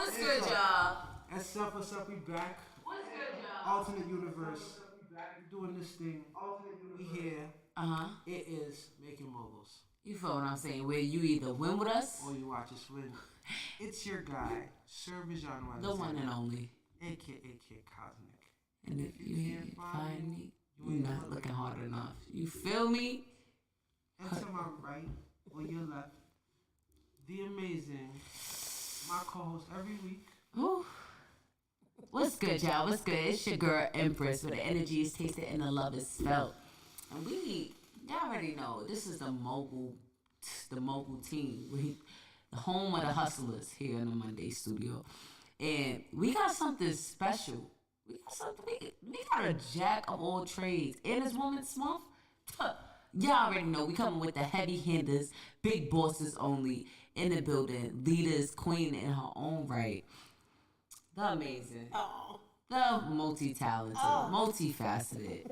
What's good, y'all? What's up? We back. What's good, y'all? Alternate universe. We doing this thing. We here. It is making moguls. You feel what I'm saying? Where you either win with us or you watch us win. It's your guy, Sir Bijan Wallace. The one and only. AKA Cosmic. And if you can't find me, you're not looking hard enough. You feel me? And to my right, or your left, the amazing, my co-host every week. Ooh. What's good, y'all? What's good? It's your girl Empress, where the energy is tasted and the love is felt. And y'all already know, this is the mogul team. The home of the hustlers here in the Monday studio. And we got something special. We got a jack of all trades. And it's Women's Month. Y'all already know we coming with the heavy handers, big bosses only in the building, leaders, queen in her own right. The amazing, the multi-talented, multifaceted,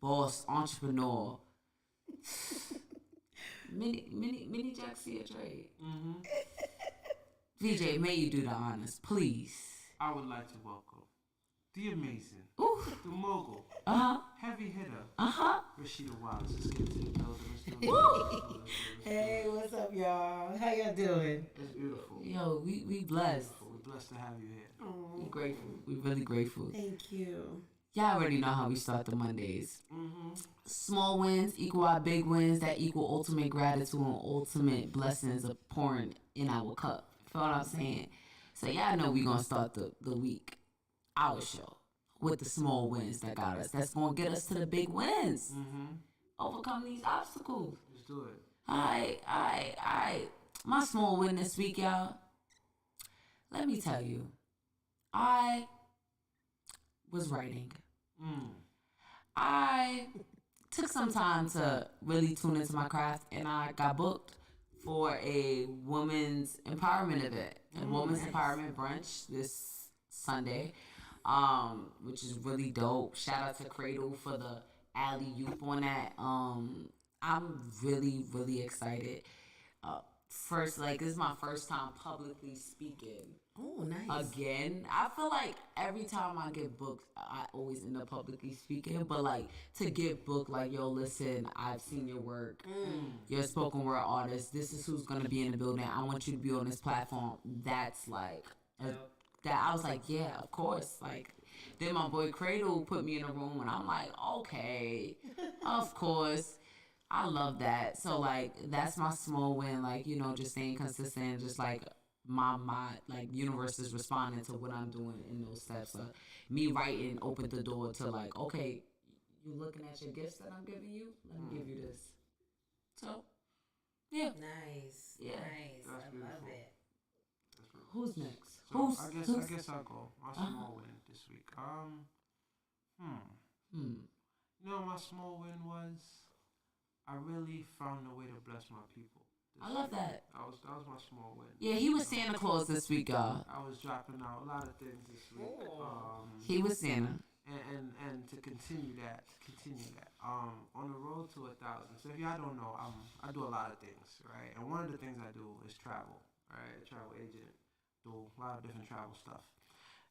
boss, entrepreneur, mini Jack see a trade. VJ, may you do the honors, please. I would like to welcome the amazing, the mogul, heavy hitter, Rasheeda Wallace. Let's get to the building. Hey, what's up, y'all? How y'all doing? It's beautiful. Yo, we blessed. We're blessed to have you here. We grateful. We really grateful. Thank you. Y'all already know how we start the Mondays. Small wins equal our big wins that equal ultimate gratitude and ultimate blessings of pouring in our cup. Feel what I'm saying? So y'all know we gonna start the week, our show, with the small wins that got us. That's gonna get us to the big wins. Overcome these obstacles. Let's do it. I. My small win this week, y'all. Let me tell you, I was writing. I took some time to really tune into my craft, and I got booked for a women's empowerment event, a women's empowerment brunch this Sunday, which is really dope. Shout out to Cradle for the alley-oop on that. I'm really, really excited. This is my first time publicly speaking. Oh, nice. Again, I feel like every time I get booked, I always end up publicly speaking. But like to get booked, like, yo, listen, I've seen your work. You're a spoken word artist. This is who's gonna be in the building. I want you to be on this platform. That's like that. I was like, yeah, of course. Like then my boy Cradle put me in a room, and I'm like, okay, of course. I love that. So like that's my small win. Like, you know, just staying consistent, just like my like universe is responding to what I'm doing in those steps. Me writing opened the door to like, okay, you looking at your gifts that I'm giving you? Let me give you this. So, yeah. Nice. Yeah. Nice. That's I beautiful. love it. Who's next? So I guess I'll go. My small win this week. You know what my small win was? I really found a way to bless my people. I love that. That was my small win. Yeah, he was Santa Claus this week, y'all. I was dropping out a lot of things this week. He was Santa. And to continue that. On the road to 1,000. So if y'all don't know, I do a lot of things, right? And one of the things I do is travel, right? Travel agent, do a lot of different travel stuff.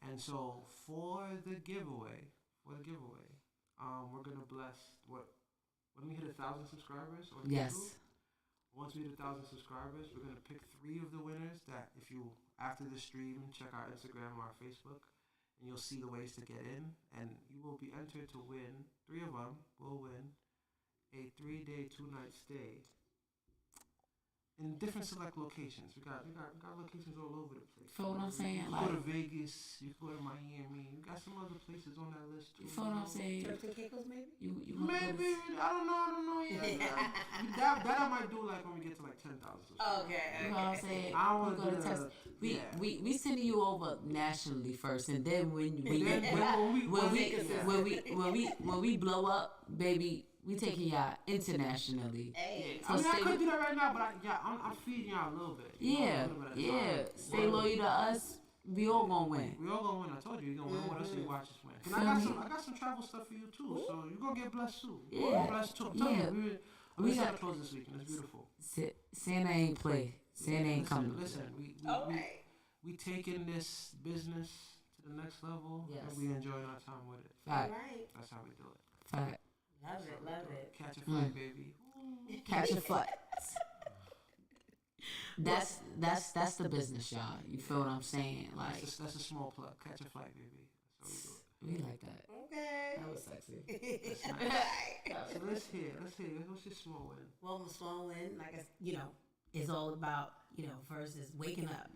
And so for the giveaway, we're gonna bless when we hit 1,000 subscribers on Yes. YouTube. Once we hit 1,000 subscribers, we're gonna pick 3 of the winners that if you after the stream check our Instagram or our Facebook, and you'll see the ways to get in, and you will be entered to win. 3 of them will win a 3-day, 2-night stay in different select locations. We got locations all over the place. Feel what I'm saying? You go to Vegas, you go to Miami. You got some other places on that list too. You feel what I'm saying? Turks and Caicos, maybe? You maybe I don't know yet. that I might do like when we get to like 10,000. Okay. You know what I'm saying? I want go to Texas. We sending you over nationally first, and then when we blow up, baby, we taking y'all internationally. Hey. So I could do that right now, but I'm feeding y'all a little bit. Yeah. Stay loyal to us. We all gonna win. We all gonna win. I told you, you're gonna win with us and you watch us win. And I got some travel stuff for you too, so you're gonna get blessed too. Yeah. Blessed too. We got got close this week, and it's beautiful. Santa ain't play. Santa ain't coming. Listen, we taking this business to the next level, Yes. and we enjoying our time with it. Fact. Right. That's how we do it. Fact. Love it. Love it. Catch a flight, baby. Catch a flight. That's the business, y'all. You feel what I'm saying? Like That's a small plug. Catch a flight, baby. That's how we do it. we like that. Okay. That was sexy. So let's hear. What's your small win? Well, my small win, like is all about first is waking up,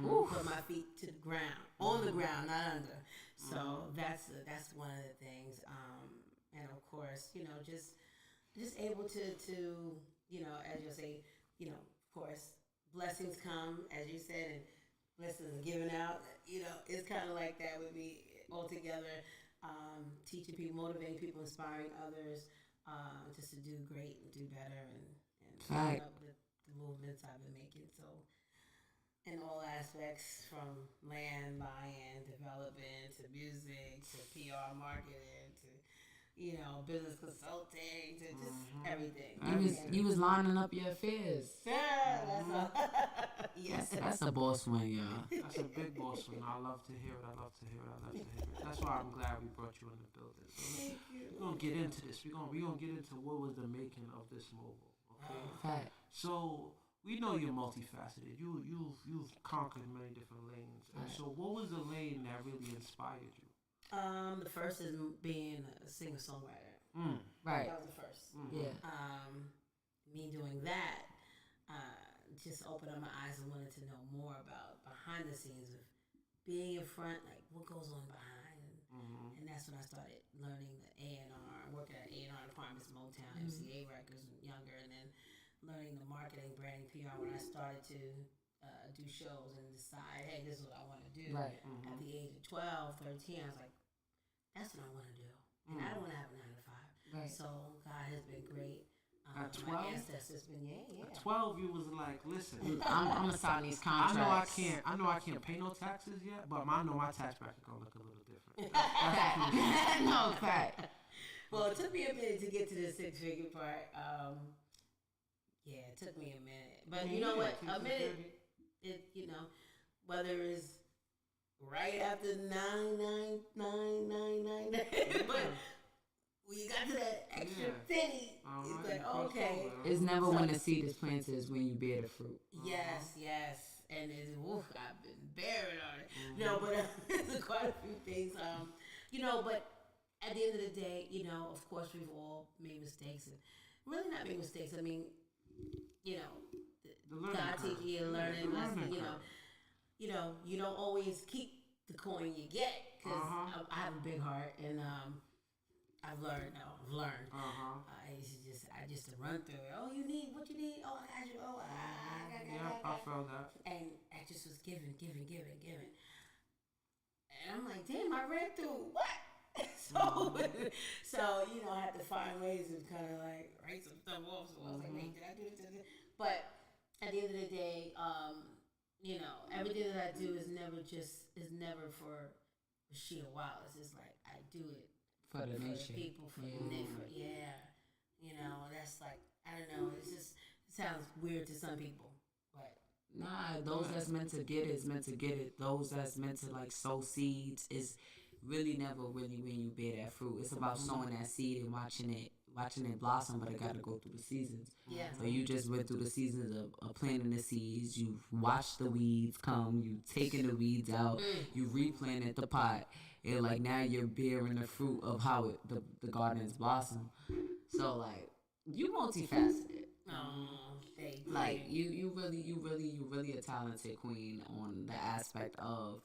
put my feet to the ground, on the ground, not under. So that's one of the things. And of course, just able to as you say, of course, blessings come as you said, and blessings are given out. It's kind of like that with me altogether. Teaching people, motivating people, inspiring others, just to do great and do better, and keep up with the movements I've been making. So, in all aspects, from land, buying, development, to music, to PR marketing, to business consulting, to just everything. You was lining up your affairs. Yeah, that's all. Yes, That's a boss one, y'all. That's a big boss one. I love to hear it. That's why I'm glad we brought you in the building. So Thank you. we're gonna get into this. We're gonna get into what was the making of this mobile. Okay. Fact. So we know you're multifaceted. You've conquered many different lanes. And so what was the lane that really inspired you? The first is being a singer-songwriter. Right. That was the first. Yeah. Me doing that just opened up my eyes and wanted to know more about behind the scenes of being in front, like what goes on behind. And that's when I started learning the A&R, working at A&R departments, Motown, MCA Records, younger, and then learning the marketing, branding, PR when I started to do shows and decide, hey, this is what I want to do. Right. At the age of 12, 13, I was like, that's what I want to do. And I don't want to have a 9 to 5. Right. So God has been great. At 12? My ancestors been, yeah. At 12, you was like, listen, I'm gonna sign these contracts. I know I can't pay no taxes yet, but I know my tax bracket gonna look a little different. That's No, fact. Well, it took me a minute to get to the 6-figure part. Yeah, it took me a minute. But you know what? A minute, whether it's right after 99999, but when you got to that extra penny, it's like, okay. It's never when the seed is planted, it's when you bear the fruit. Yes. And it's, I've been bearing on it. No, but there's quite a few things. But at the end of the day, of course, we've all made mistakes. And really not made mistakes. I mean, God teaching you and learning lessons, you don't always keep the coin you get, because I have a big heart, and I've learned. I just to run through it. Oh, what you need? Oh, I got you. Oh, I felt that. And I just was giving. And I'm like, damn, I ran through what? So I had to find ways to kind of like write some stuff off. So I was like, wait, did I do this? But at the end of the day, everything that I do is never for Rasheeda Wallace. It's like I do it For the nation. the people, for the nation. That's like, I don't know. It sounds weird to some people, but Nah, those that's meant to get it is meant to get it. Those that's meant to like sow seeds is really never really when you bear that fruit. It's about sowing that seed and watching it blossom, but it got to go through the seasons. yeah. So you just went through the seasons of planting the seeds. You watched the weeds come. You taking the weeds out. You replanted the pot. And like now you're bearing the fruit of how the garden has blossomed. So like you multifaceted. Thank you. Like you really a talented queen on the aspect of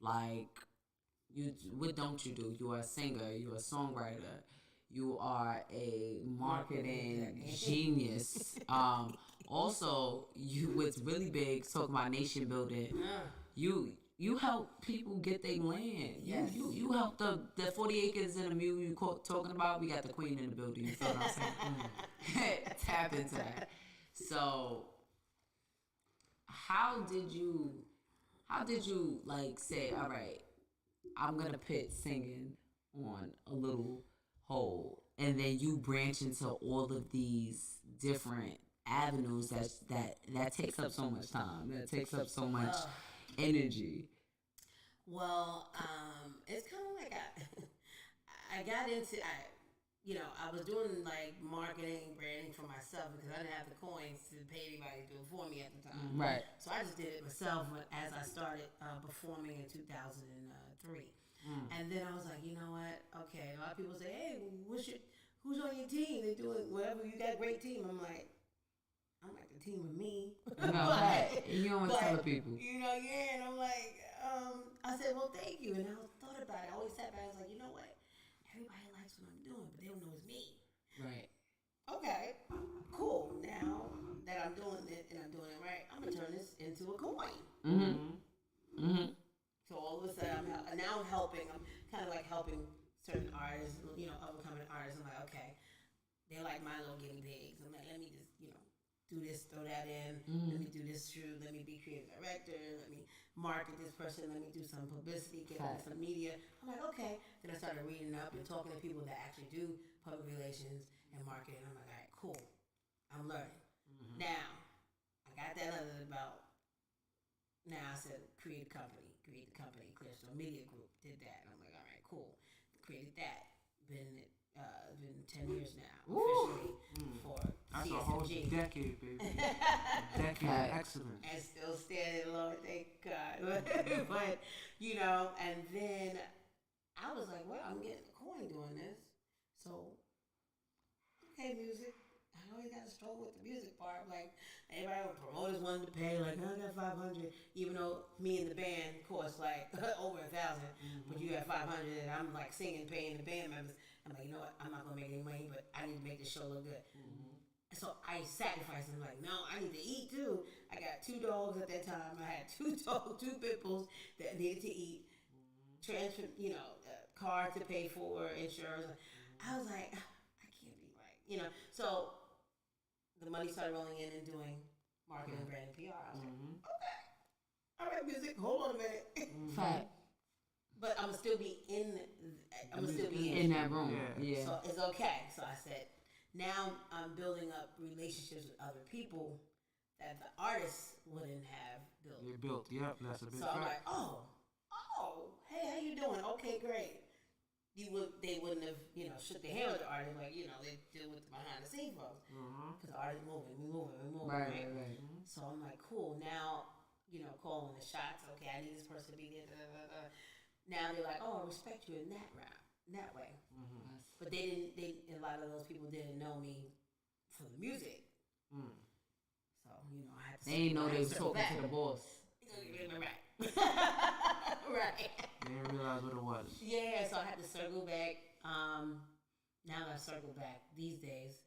like what don't you do? You are a singer, you're a songwriter, you are a marketing genius. Also what's really big, talking about nation building, you help people get their land. Yes. You help the 40 acres in a mule you talking about. We got the queen in the building. You feel what I'm saying? Tap into that. So, how did you like say, all right, I'm gonna put singing on a little hold, and then you branch into all of these different avenues that takes up so much time. That takes up so much energy? Well, it's kind of like I got into I was doing like marketing, branding for myself because I didn't have the coins to pay anybody to do it for me at the time. Right. So I just did it myself as I started performing in 2003. And then I was like, you know what? Okay, a lot of people say, hey, who's on your team? They're doing whatever. You got a great team. I'm like the team with me. No, right. You don't want to tell the people. And I'm like, I said, well, thank you. And I thought about it. I always sat back. I was like, you know what? Everybody likes what I'm doing, but they don't know it's me. Right. Okay, cool. Now that I'm doing it and I'm doing it right, I'm gonna turn this into a coin. So all of a sudden, I'm helping. I'm kind of like helping certain artists, up and coming artists. I'm like, okay, they're like my little guinea pigs. I'm like, let me just, do this, throw that in. Let me do this shoot. Let me be creative director. Let me market this person. Let me do some publicity, get on some media. I'm like, okay. Then I started reading up and talking to people that actually do public relations and marketing. I'm like, all right, cool. I'm learning. Now, I got that under the belt. Now I said, create the company, Clearstone Media Group, did that. And I'm like, all right, cool. Created that. Been 10 years now, officially, for that's CSMG. a whole decade, baby. Decade of excellence. And still standing, Lord, thank God. But, and then I was like, well, I'm getting a coin doing this. So, okay, music. I always got to struggle with the music part. Like, everybody, promoters wanted to pay, like, I got 500, even though me and the band cost, like, over 1,000. But you got 500, and I'm, like, singing, paying the band members. I'm like, you know what? I'm not going to make any money, but I need to make this show look good. So I sacrificed. I'm like, no, I need to eat too. I got 2 dogs at that time. I had 2 pit bulls that needed to eat. Transfer, car to pay for, insurance. I was like, I can't be right. So the money started rolling in and doing marketing, brand, and PR. I was like, okay. All right, music. Hold on a minute. Fact. But I'm gonna still be in that room. Yeah. So it's okay. So I said, now I'm building up relationships with other people that the artists wouldn't have built. You built, yep. That's a big So fact. I'm like, hey, how you doing? Okay, great. They wouldn't have, shook their hand with the artist like, they deal with the behind the scenes folks. Because the artist moving, we moving. Right. So I'm like, cool. Now, calling the shots. Okay, I need this person to be there. Now they're like, I respect you in that route, that way. But a lot of those people didn't know me for the music. So, I had to. They didn't know they was talking to the boss. Right. Right. They didn't realize what it was. Yeah, so I had to circle back. Now that I circle back these days,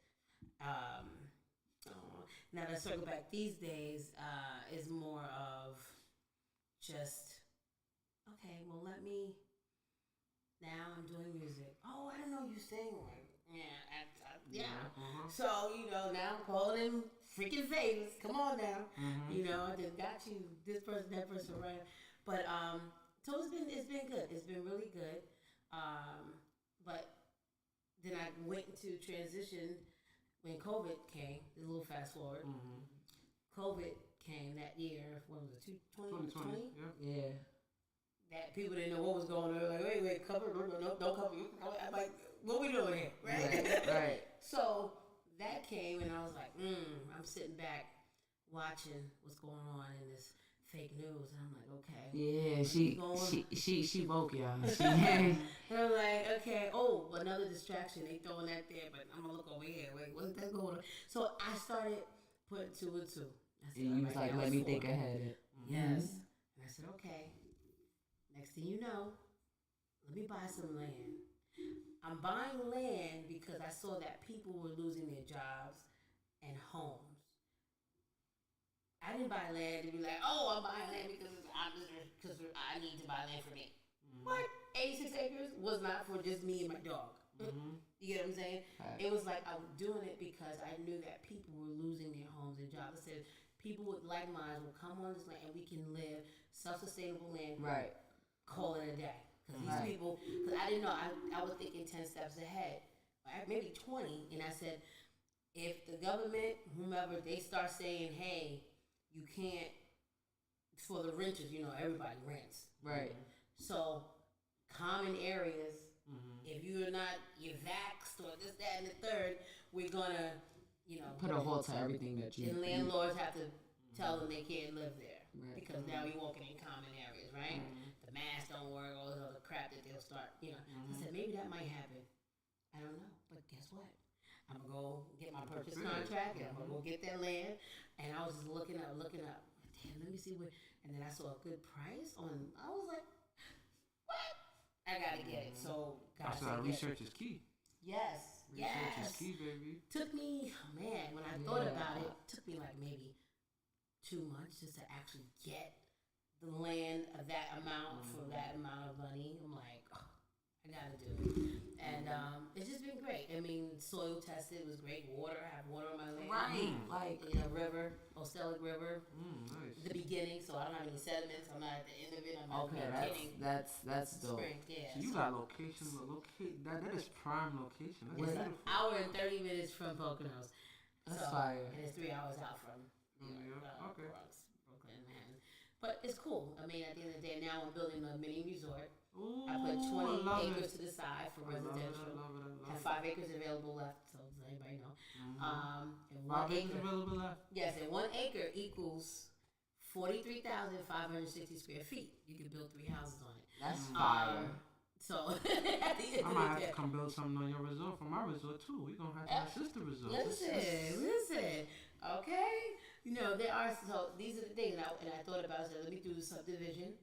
is more of just, okay, well, now I'm doing music. Oh, I didn't know you sang one. Yeah. So, now I'm calling them freaking favors. Come on now. I just got you this person, that person, right? But, so it's been good. It's been really good. But then I went into transition when COVID came. A little fast forward. COVID came that year. What was it? 2020? Yeah. That people didn't know what was going on. Like, wait, cover, no, don't cover. I'm like, what we doing here, Right. So that came, and I was like, I'm sitting back watching what's going on in this fake news, and I'm like, okay. Yeah, she woke y'all. And I'm like, okay. Oh, another distraction. They throwing that there, but I'm gonna look over here. Wait, what's that going on? So I started putting 2 and 2. And you was like, let me think ahead. Yes. And I said, okay. Next thing you know, let me buy some land. I'm buying land because I saw that people were losing their jobs and homes. I didn't buy land to be like, I'm buying land because I need to buy land for me. What? 86 acres was not for just me and my dog. You get what I'm saying? Right. It was like I was doing it because I knew that people were losing their homes and jobs. I said, people with like minds will come on this land and we can live self-sustainable land. Right. Call it a day. Because these people, because I didn't know, I was thinking 10 steps ahead, maybe 20, and I said, if the government, whomever, they start saying, hey, you can't for the renters, everybody rents. Right. So common areas, if you're not, you're vaxxed or this, that, and the third, we're gonna, put a halt to everything that you. And landlords have to tell them they can't live there because Mm-hmm. now you're walking in common areas, right? The masks don't work, all this other crap that they'll start, I said maybe that might happen. I don't know, but guess what? I'm gonna go get my purchase contract and I'm gonna go get that land. And I was just looking up. Damn, let me see what. And then I saw a good price on. I was like, what? I gotta get it. So that's why research is key. Yes. Research is key, baby. Took me, man, when I thought about it, took me like maybe 2 months just to actually get the land of that amount for that amount of money. I'm like, oh, I gotta do it. And it's just been great. I mean, soil tested was great. Water, I have water on my land. Right, like river, Ostelic River. Nice. The beginning, so I don't have any sediments. I'm not at the end of it. I'm okay, at the beginning. that's dope. Spring, yeah. So you got location. That is prime location. That's It's beautiful. an hour and 30 minutes from Poconos. That's fire. And it's 3 hours out from okay. Bronx, Brooklyn, Manhattan. But it's cool. I mean, at the end of the day, now I'm building a mini resort. Ooh, I put 20 I acres to the side for residential. I love it. Have 5 acres available left, so does anybody know? And 5 1 acres acre. available left. Yes, and 1 acre equals 43,560 square feet. You can build 3 houses on it. That's fire. So at the end I of might the have day, to come build something on your resort for my resort too. We're gonna have to have sister resort. listen. Okay, there are these are the things, and I thought about it. So let me do the subdivision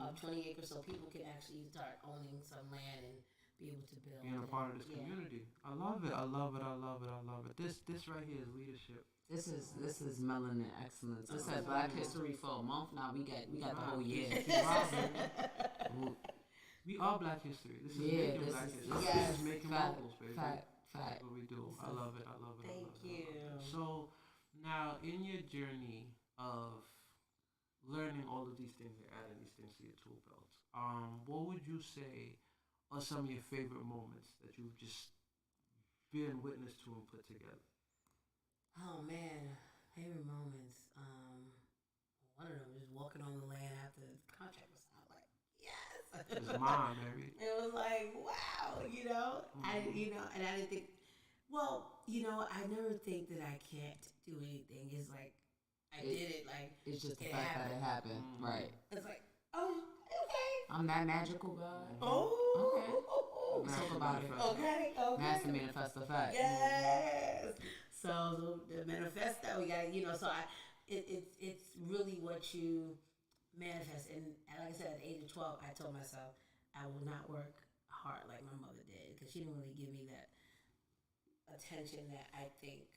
of 20 acres so people can actually start owning some land and be able to build. Being a part of this community. I love it. This right here is leadership. This is melanin excellence. This is Black History for a month now. We got the whole year. We are Black history. This is making Black history. Yes. This is making locals, baby. Fact. That's what we do. I love it. Thank you. So now, in your journey of learning all of these things and adding these things to your tool belt, what would you say are some of your favorite moments that you've just been witness to and put together? Oh man, favorite moments. One of them was walking on the land after the contract was signed. Like, yes, It's mine, baby. it was like wow, I and I didn't think. Well, I never think that I can't do anything. It's like I did it. Like It's just the fact that it happened. Right. It's like, oh, okay. I'm that magical guy. Oh, Let's talk about it. Okay. Master manifest the fact. Yes. So the manifesto, we got, so it's really what you manifest. And like I said, at the age of 12, I told myself I will not work hard like my mother did because she didn't really give me that attention that I think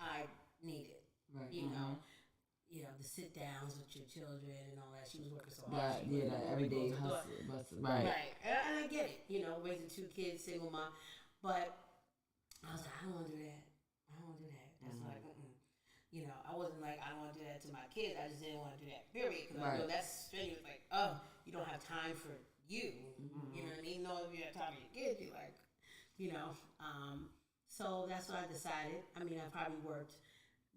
I needed. Right. The sit downs with your children and all that. She was working so hard. That everyday hustle. Right. And I get it. Raising 2 kids, single mom, but I was like, I don't want to do that. That's like, I wasn't like, I don't want to do that to my kids. I just didn't want to do that, period. Because I know that's strenuous. Like, oh, you don't have time for you. You know what I mean? No, if you have time for your kids, you're like, so that's what I decided. I mean, I probably worked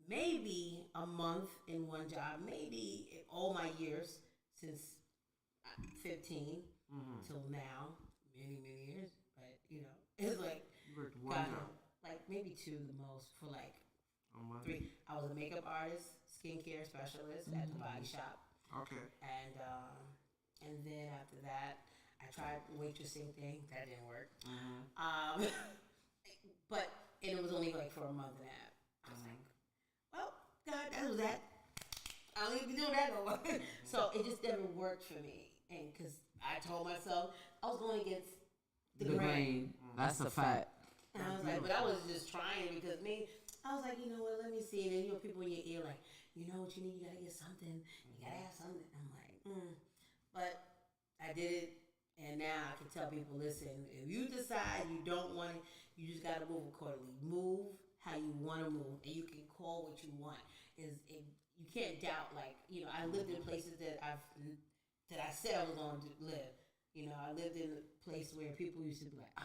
maybe a month in one job, maybe in all my years since 15 till now, many years. But, it's like, You worked one job. like maybe 2 the most for like 3. I was a makeup artist, skincare specialist at the body shop. Okay. And then after that, I tried the waitressing thing. That didn't work. And it was only like for a month and a half. I was like, well, God, that was that. I don't even be doing that no more. So it just never worked for me. And because I told myself I was going against the grain. That's a fact. And I was like, but I was just trying because I was like, you know what, let me see. And then people in your ear like, you know what you need? You got to get something. You got to have something. I'm like, But I did it. And now I can tell people, listen, if you decide you don't want it, you just got to move accordingly. Move how you want to move. And you can call what you want. You can't doubt, like, I lived in places that I said I was going to live. I lived in a place where people used to be like,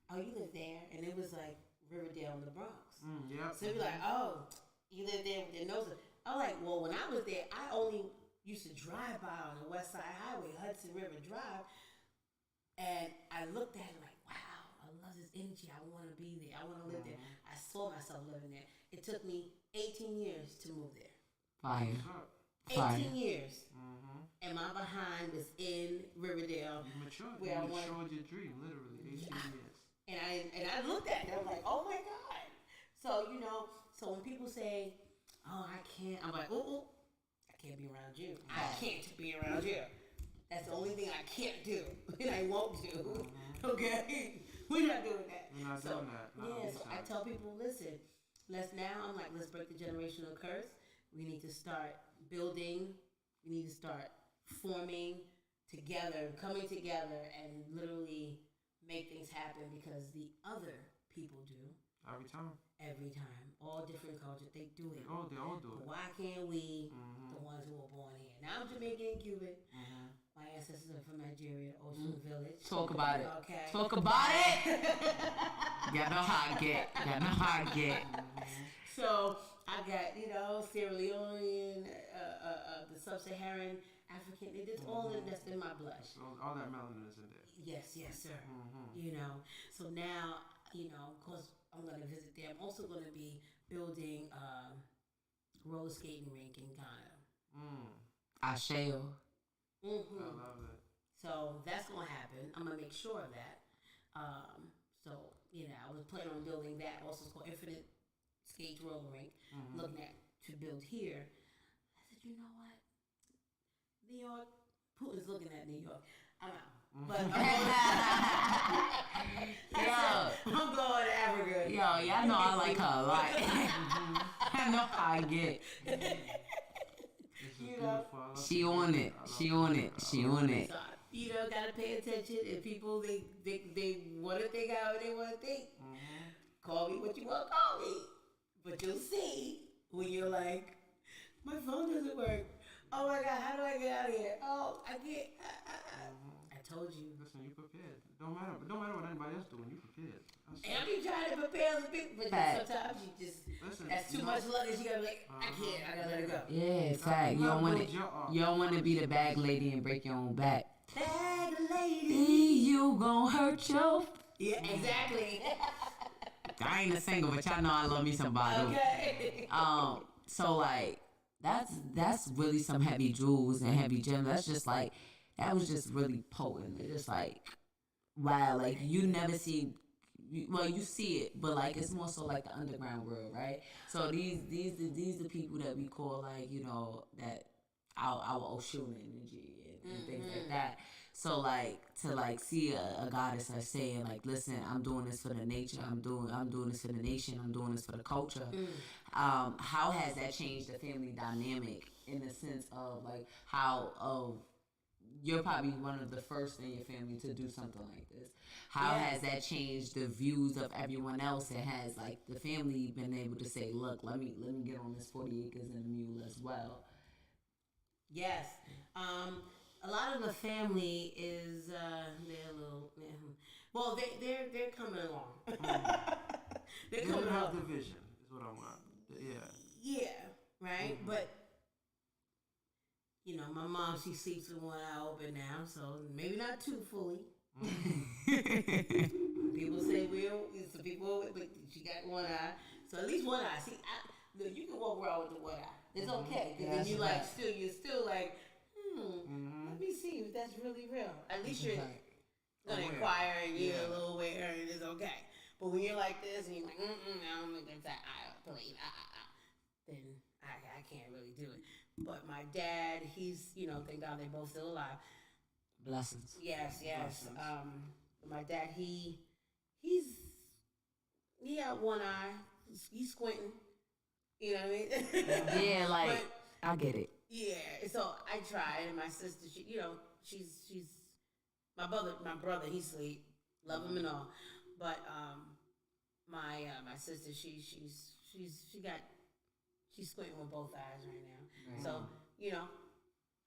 oh, you live there? And it was like Riverdale in the Bronx. Yep. So it'd be like, oh, you live there with your nose. I'm like, well, when I was there, I only used to drive by on the West Side Highway, Hudson River Drive, and I looked at it like, wow, I love this energy. I want to be there. I want to live there. I saw myself living there. It took me 18 years to move there. Fire. 18 years. And my behind was in Riverdale. You matured. Where You matured your dream, literally. 18 years. And I looked at it. I was like, oh my God. So, so when people say, oh, I can't, I'm like, oh, I can't be around you. I can't be around you. That's the only thing I can't do. And I won't do. Okay? We're not doing that. We're not doing that. So I tell people, listen, let's break the generational curse. We need to start building. We need to start forming together, coming together, and literally make things happen because the other people do. Every time. All different cultures, they do it. They all do it. But why can't we, the ones who were born here? Now I'm Jamaican and Cuban. My ancestors are from Nigeria, Ocean Village. Talk about it. Okay. Talk about it. Y'all know how I get. So I got, Sierra Leonean, the Sub-Saharan African. It's all that's in my blood. So all that melanin is in there. Yes, sir. So now, of course, I'm going to visit there. I'm also going to be building a roller skating rink in Ghana. Asheo. I love it. So that's going to happen. I'm going to make sure of that. So, I was planning on building that. Also, it's called Infinite Skates Roller Rink. Looking at to build here. I said, you know what? New York, Putin's looking at New York. I'm out. But I'm going to Africa. Y'all know I like her a lot. I know how I get. She on it. So, gotta pay attention. If people they want to think how they want to think. Call me what you want to call me. But you'll see when you're like, my phone doesn't work. Oh my God, how do I get out of here? Oh, I can't. I told you. Listen, you prepared. Don't matter what anybody else doing. You prepared. And I be trying to prepare the people, but sometimes you just that's too much luggage. You gotta be like, I can't. I gotta let it go. Yeah, fact. You don't want to be the bag lady and break your own back. Bag lady, you gon' hurt your. Yeah, exactly. I ain't a single, but y'all know I love me some Badu. Okay. So like that's really some heavy jewels and heavy gems. That's just like that was just really potent. It's just like wow, like you never see. Well, you see it, but like it's more so like the underground world, right? So these the people that we call like that our Oshun energy and things like that. So like to like see a goddess like saying like, listen, I'm doing this for the nature, I'm doing this for the nation, I'm doing this for the culture. How has that changed the family dynamic in the sense of like how you're probably one of the first in your family to do something like this. How has that changed the views of everyone else? And has like the family been able to say, look, let me get on this 40 acres and a mule as well? Yes. A lot of the family is they're a little well they're coming along. They're coming along. Division is what I want. Yeah, right? But my mom, she sleeps with one eye open now, so maybe not too fully. People say some people, but she got one eye, so at least one eye. See, look, you can walk around with the one eye. It's okay, because then you're still like, let me see if that's really real. At least you're gonna inquire and you're a little aware, and it's okay. But when you're like this and you're like, I don't think that's that eye plate, then I can't really do it. But my dad, he's, thank God they both still alive. Blessings. Yes. My dad, he got one eye. He's squinting. You know what I mean? Yeah, like, but, I get it. Yeah, so I tried, and my sister, she's my brother, he sleep, love him and all. But my sister, she's squinting with both eyes right now. Right. So,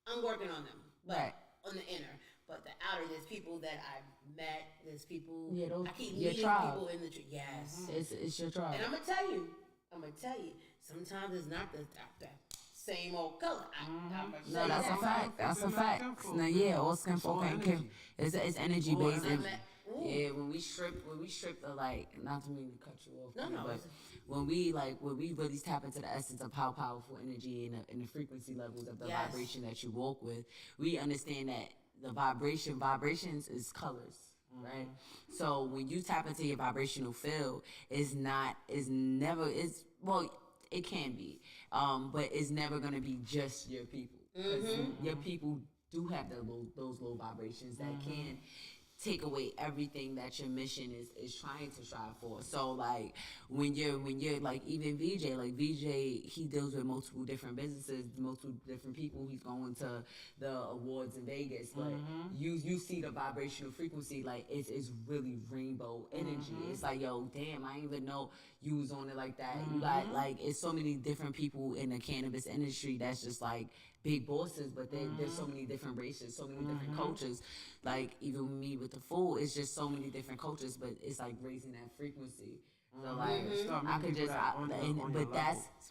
I'm working on them. But on the inner. But the outer, there's people that I've met. There's people. Yeah, I keep meeting people in the tree. Yes. It's your tribe. And I'm gonna tell you. Sometimes it's not the same old color. No, that's a fact. That's a fact. No, yeah, all skin folk ain't care. It's energy based. Yeah, when we strip the like, not to mean to cut you off, but when we really tap into the essence of how powerful energy and the frequency levels of the vibration that you walk with, we understand that the vibrations is colors. Right, so when you tap into your vibrational field, it can be, but it's never gonna be just your people. Your people do have those low vibrations that can take away everything that your mission is trying to strive for. So like when you're like even VJ, he deals with multiple different businesses, multiple different people. He's going to the awards in Vegas, but you see the vibrational frequency, like it's really rainbow energy. It's like, yo, damn, I didn't even know you was on it like that. You got like, it's so many different people in the cannabis industry that's just like big bosses, but there's so many different races, so many different cultures. Like even me with the food, it's just so many different cultures, but it's like raising that frequency. So like I could just,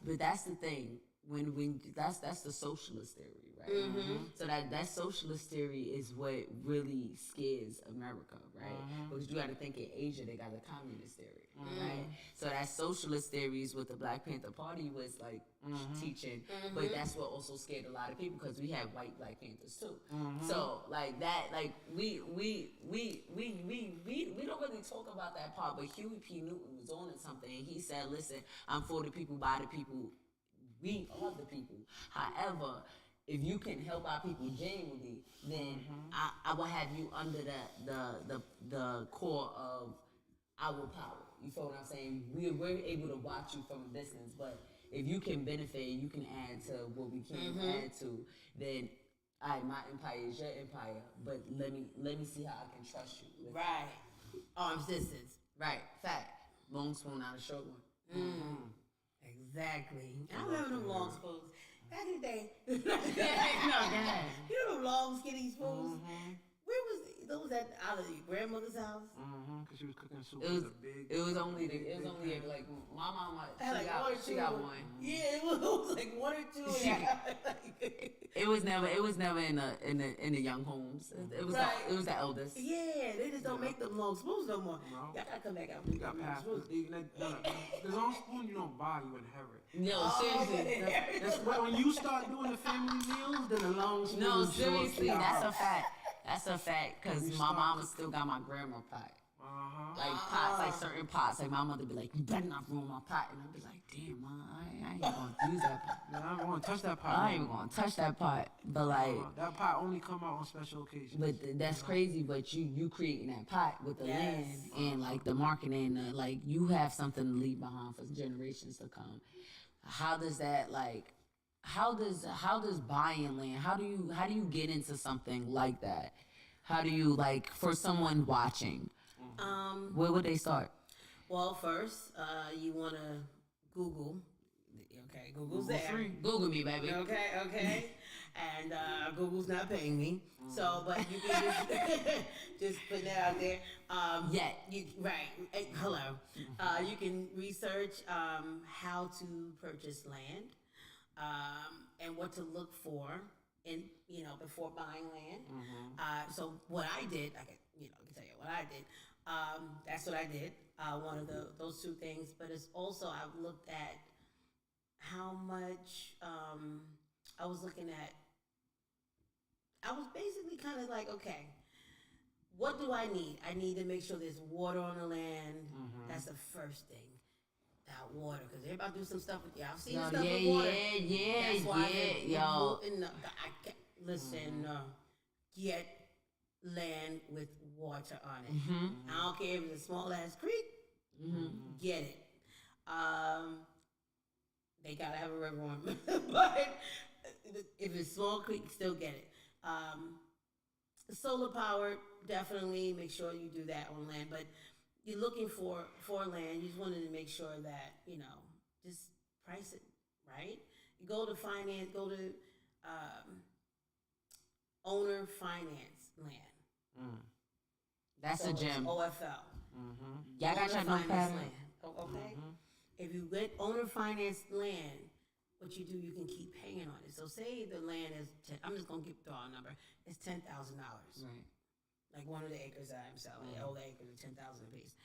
but that's the thing. When that's the socialist theory, right? So that socialist theory is what really scares America, right? Because you got to think in Asia they got the communist theory, right? So that socialist theory is what the Black Panther Party was like teaching, but that's what also scared a lot of people because we have white Black Panthers too. So like that, like we don't really talk about that part, but Huey P. Newton was on to something, and he said, "Listen, I'm for the people, by the people." We are the people. However, if you can help our people genuinely, then I will have you under the core of our power. You feel what I'm saying? We're able to watch you from a distance, but if you can benefit, you can add to what we can add to, then my empire is your empire. But let me see how I can trust you. Right. Arms distance. Right. Fact. Long spoon out of short one. Exactly. I remember them long spoons. Back in the day. You know them long skinny spoons? Where was those at out of your grandmother's house? Because she was cooking soup. It was only like my mama. She got one. Yeah, it was like one or two. It was never in the young homes. It was the eldest. Yeah, they just don't make them long spoons no more. No. Y'all gotta come back out. You got past the long spoon you don't buy, you inherit. No, seriously. That's when you start doing the family meals, then the long spoon. No, seriously, that's a fact. That's a fact, because my mama still got my grandma pot. Like pots, like certain pots. Like my mother be like, you better not ruin my pot. And I'd be like, damn, ma, I ain't gonna use that pot. Yeah, I don't want to touch that pot. I ain't gonna touch that pot. But like, that pot only come out on special occasions. But that's crazy. But you creating that pot with the land and like the marketing, like you have something to leave behind for generations to come. How does that like? How does buying land? How do you get into something like that? How do you, like, for someone watching? Where would they start? Well, first, you want to Google. Okay, Google's there. Free. Google me, baby. Okay. And Google's not paying me. So, but you can just put that out there. Hello. You can research how to purchase land. And what to look for before buying land. So what I did, I can tell you what I did. That's what I did. One of those two things, but it's also I've looked at how much I was looking at. I was basically kind of like, okay, what do I need? I need to make sure there's water on the land. That's the first thing. That water, because they're about to do some stuff with you. I've seen stuff with water. That's why listen, get land with water on it. I don't care if it's a small ass creek. Get it. They gotta have a river on them. But if it's small creek, still get it. Solar power, definitely make sure you do that on land. But you're looking for land, you just wanted to make sure that, just price it, right? You go to finance, owner finance land. That's a gem. OFL. Y'all got your notepad. Okay? If you get owner finance land, what you do, you can keep paying on it. So say the land is, I'm just gonna throw out a number. It's $10,000. Right. Like one of the acres that I'm selling, all the acres are 10,000 a piece.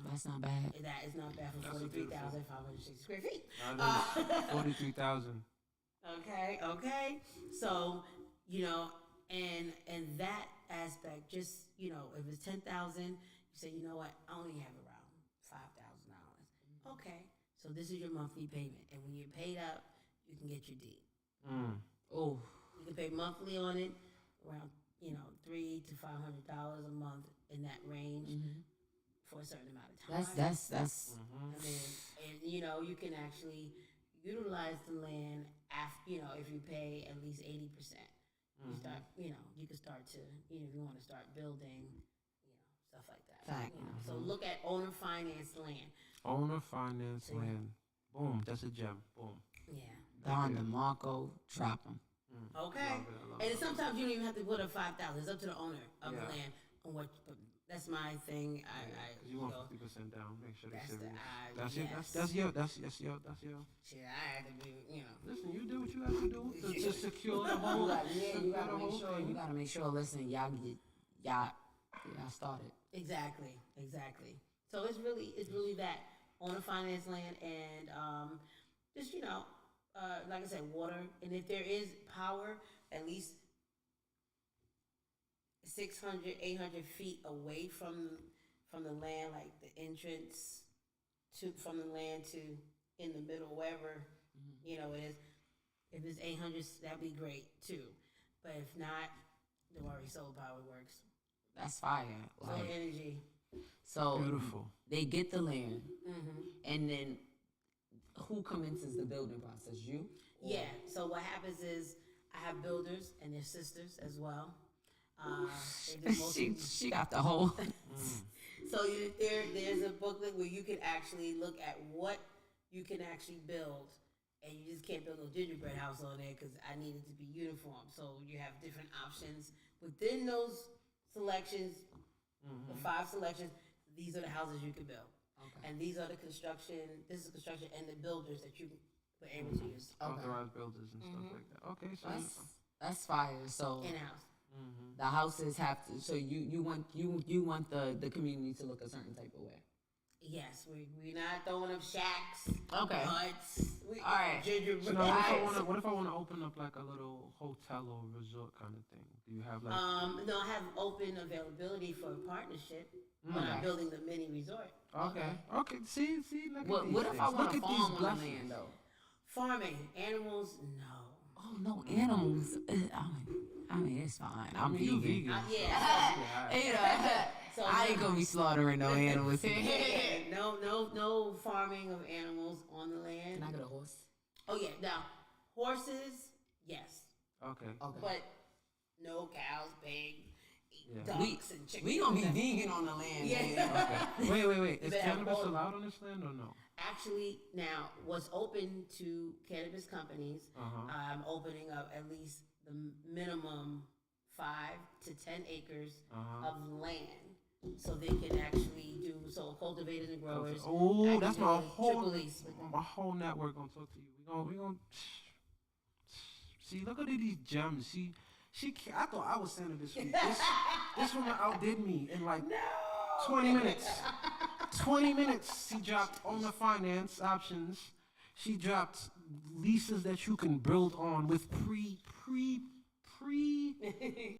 That's not bad. That is not bad for 43,560 square feet. 43,000. Okay. So, and that aspect, just, if it's 10,000, you say, you know what, I only have around $5,000. Okay, so this is your monthly payment. And when you're paid up, you can get your deed. Oh. You can pay monthly on it, around, $300 to $500 a month in that range for a certain amount of time. That's. And then, you can actually utilize the land after, if you pay at least 80%. You start, you can start to, if you want to start building, stuff like that. Fact. So look at owner financed land. Owner financed land. Boom. That's a gem. Boom. Yeah. Don DeMarco, drop them. Okay. And sometimes you don't even have to put up 5,000. It's up to the owner of the land on what. But that's my thing. You want 50% down. Make sure that's serious. That's your. Shit, I had to be. Listen, you do what you have to do to secure the whole. You gotta make sure. Listen, y'all started. Exactly. So it's really that owner finance land and just like I said, water, and if there is power, at least 600, 800 feet away from the land, like the entrance from the land to in the middle, wherever it is. If it's 800, that'd be great too. But if not, don't worry, solar power works. That's fire. Solar energy. So beautiful. They get the land, and then who commences the building process? You? Yeah. So what happens is I have builders and their sisters as well. She got the whole. So there's a booklet where you can actually look at what you can actually build, and you just can't build a gingerbread house on there because I need it to be uniform. So you have different options within those selections, the 5 selections. These are the houses you can build, and these are the construction. This is construction and the builders that you were able to use. Authorized builders and stuff like that. Okay, so that's fire. So in house. The houses have to. So you want the community to look a certain type of way. Yes, we're not throwing up shacks. Okay. Huts. All right. Gingerbread. So what if I want to open up like a little hotel or resort kind of thing? Do you have like? No, I have open availability for a partnership, but I'm building the mini resort. Okay. See. What if I want to farm on land though? Farming animals, no. Oh no, animals. I mean, it's fine. I'm vegan. So I ain't gonna be slaughtering no animals here. No farming of animals on the land. Can I get a horse? Oh yeah, now horses, yes. Okay. But no cows, pigs, ducks, and chickens. We gonna be vegan on the land. Yeah. Okay. Wait. Is cannabis allowed on this land or no? Actually, now what's open to cannabis companies, I'm opening up at least the minimum 5 to 10 acres of land, so they can actually do cultivators and growers. Oh, that's my whole network gonna talk to you. We gonna see. Look at these gems. I thought I was sending this week. This woman outdid me in like 20 minutes. 20 minutes. She dropped owner finance options. She dropped leases that you can build on with pre